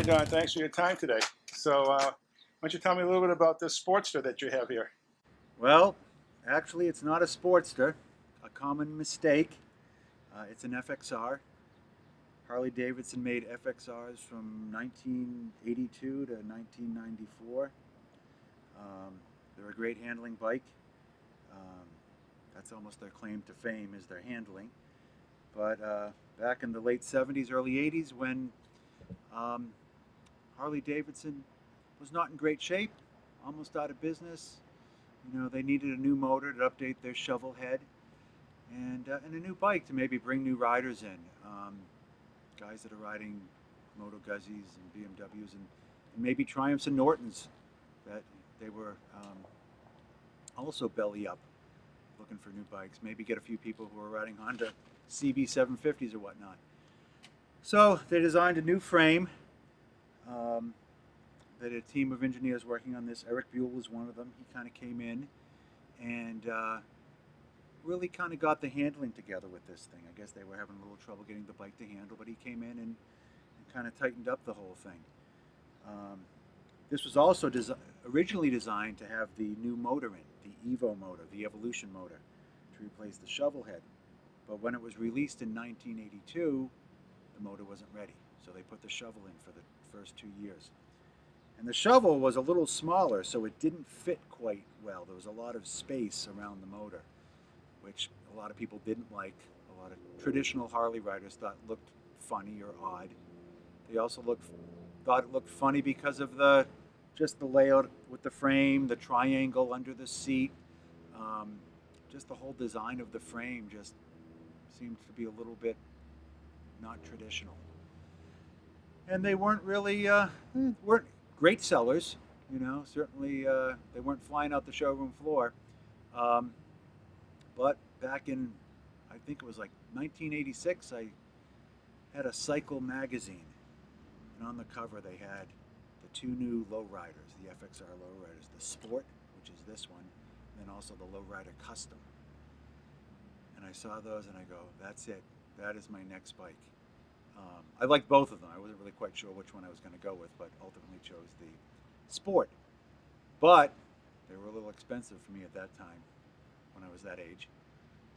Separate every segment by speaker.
Speaker 1: Hi, Don. Thanks for your time today. So, why don't you tell me a little bit about this Sportster that you have here?
Speaker 2: Well, actually, it's not a Sportster. A common mistake. It's an FXR. Harley Davidson made FXRs from 1982 to 1994. They're a great handling bike. Um, that's almost their claim to fame is their handling. But back in the late 70s, early 80s, when um, Harley Davidson was not in great shape, almost out of business, they needed a new motor to update their shovel head and a new bike to maybe bring new riders in. Guys that are riding Moto Guzzies and BMWs and maybe Triumphs and Nortons that they were also belly up looking for new bikes. Maybe get a few people who are riding Honda CB 750s or whatnot. So they designed a new frame. That a team of engineers working on this. Eric Buell was one of them. He kind of came in and really kind of got the handling together with this thing. I guess they were having a little trouble getting the bike to handle, but he came in and kind of tightened up the whole thing. This was also originally designed to have the new motor in, the Evo motor, the Evolution motor, to replace the shovel head. But when it was released in 1982, the motor wasn't ready. So they put the shovel in for the first 2 years. And the shovel was a little smaller, so it didn't fit quite well. There was a lot of space around the motor, which a lot of people didn't like. A lot of traditional Harley riders thought looked funny or odd. They also thought it looked funny because of just the layout with the frame, the triangle under the seat. Just the whole design of the frame just seemed to be a little bit not traditional. And they weren't really weren't great sellers, Certainly, they weren't flying out the showroom floor. But back in, I think it was like 1986, I had a Cycle magazine, and on the cover they had the two new lowriders, the FXR lowriders, the Sport, which is this one, and then also the Lowrider Custom. And I saw those, and I go, "That's it. That is my next bike." I liked both of them. I wasn't really quite sure which one I was going to go with, but ultimately chose the Sport. But they were a little expensive for me at that time when I was that age.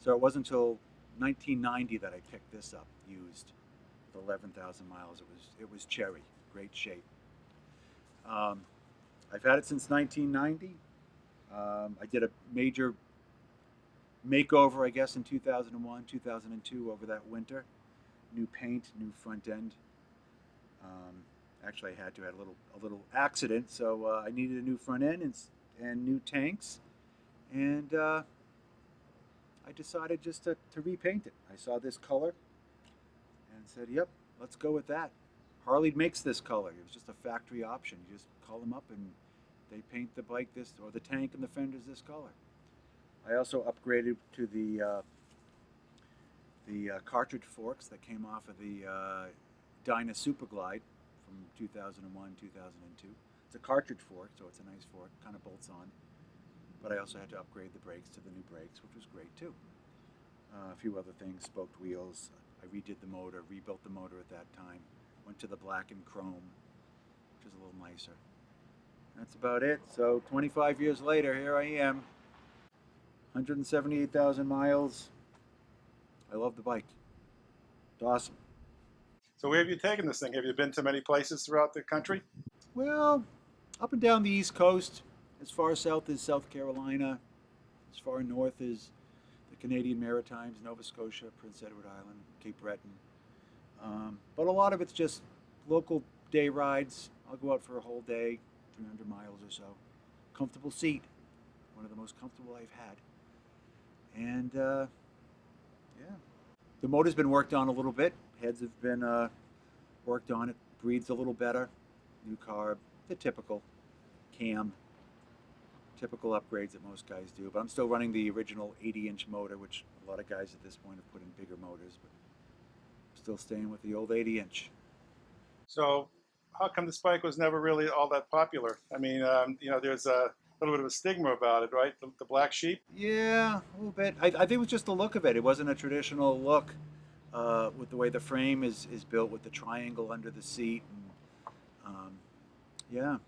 Speaker 2: So it wasn't until 1990 that I picked this up, used, with 11,000 miles. It was cherry, great shape. I've had it since 1990. I did a major makeover, I guess, in 2001, 2002 over that winter. New paint, new front end. Actually, I had a little accident, so I needed a new front end and new tanks, and I decided just to repaint it. I saw this color and said, "Yep, let's go with that." Harley makes this color. It was just a factory option. You just call them up and they paint the bike this, or the tank and the fenders this color. I also upgraded to the cartridge forks that came off of the Dyna Superglide from 2001, 2002. It's a cartridge fork, so it's a nice fork, kind of bolts on. But I also had to upgrade the brakes to the new brakes, which was great too. A few other things, spoked wheels. I redid the motor, rebuilt the motor at that time. Went to the black and chrome, which is a little nicer. That's about it. So 25 years later, here I am. 178,000 miles. I love the bike. It's awesome.
Speaker 1: So, where have you taken this thing? Have you been to many places throughout the country?
Speaker 2: Well, up and down the East Coast, as far south as South Carolina, as far north as the Canadian Maritimes, Nova Scotia, Prince Edward Island, Cape Breton. But a lot of it's just local day rides. I'll go out for a whole day, 300 miles or so. Comfortable seat, one of the most comfortable I've had. And yeah, the motor's been worked on a little bit. Heads have been worked on. It breathes a little better. New carb, the typical cam, typical upgrades that most guys do. But I'm still running the original 80-inch motor, which a lot of guys at this point have put in bigger motors, but I'm still staying with the old 80-inch.
Speaker 1: So, how come this bike was never really all that popular? I mean, there's a little bit of a stigma about it, right? The black sheep.
Speaker 2: Yeah, a little bit. I think it was just the look of it. It wasn't a traditional look with the way the frame is built with the triangle under the seat. And, Yeah,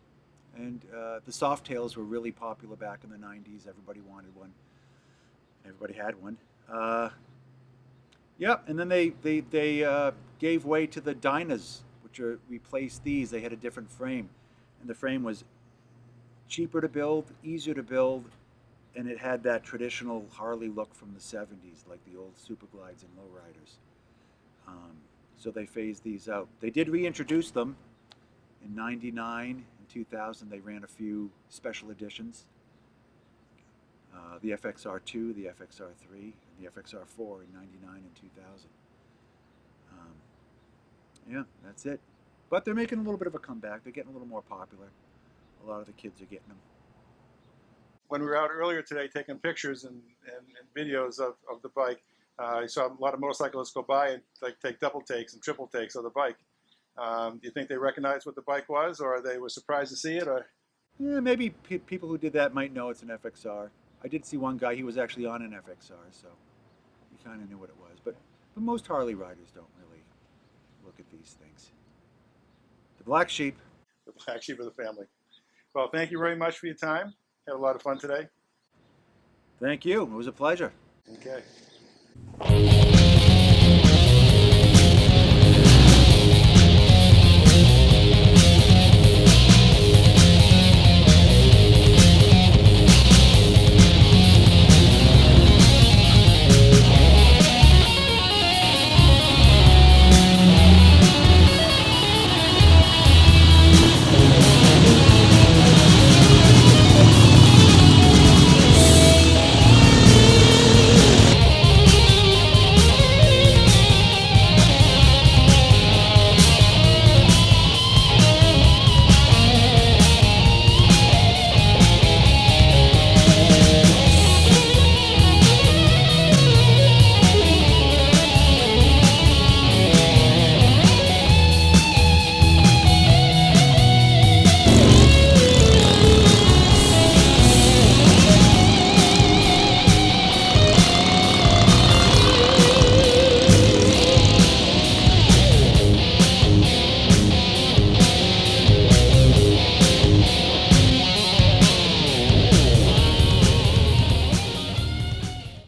Speaker 2: and the Softails were really popular back in the '90s. Everybody wanted one. Everybody had one. Yep, and then they gave way to the Dynas, which replaced these. They had a different frame, and the frame was cheaper to build, easier to build, and it had that traditional Harley look from the '70s, like the old Superglides and Lowriders. So they phased these out. They did reintroduce them in '99 and 2000. They ran a few special editions. The Fxrs II, the Fxrs III, and the Fxrs IV in '99 and 2000. Yeah, that's it. But they're making a little bit of a comeback. They're getting a little more popular. A lot of the kids are getting them.
Speaker 1: When we were out earlier today taking pictures and videos of the bike, I saw a lot of motorcyclists go by and like take double takes and triple takes of the bike. Do you think they recognized what the bike was, or they were surprised to see it? Or
Speaker 2: Yeah, maybe people who did that might know it's an FXR. I did see one guy, he was actually on an FXR, so he kind of knew what it was. But most Harley riders don't really look at these things. The black sheep.
Speaker 1: the black sheep of the family? Well, thank you very much for your time. Had a lot of fun today.
Speaker 2: Thank you. It was a pleasure.
Speaker 1: Okay.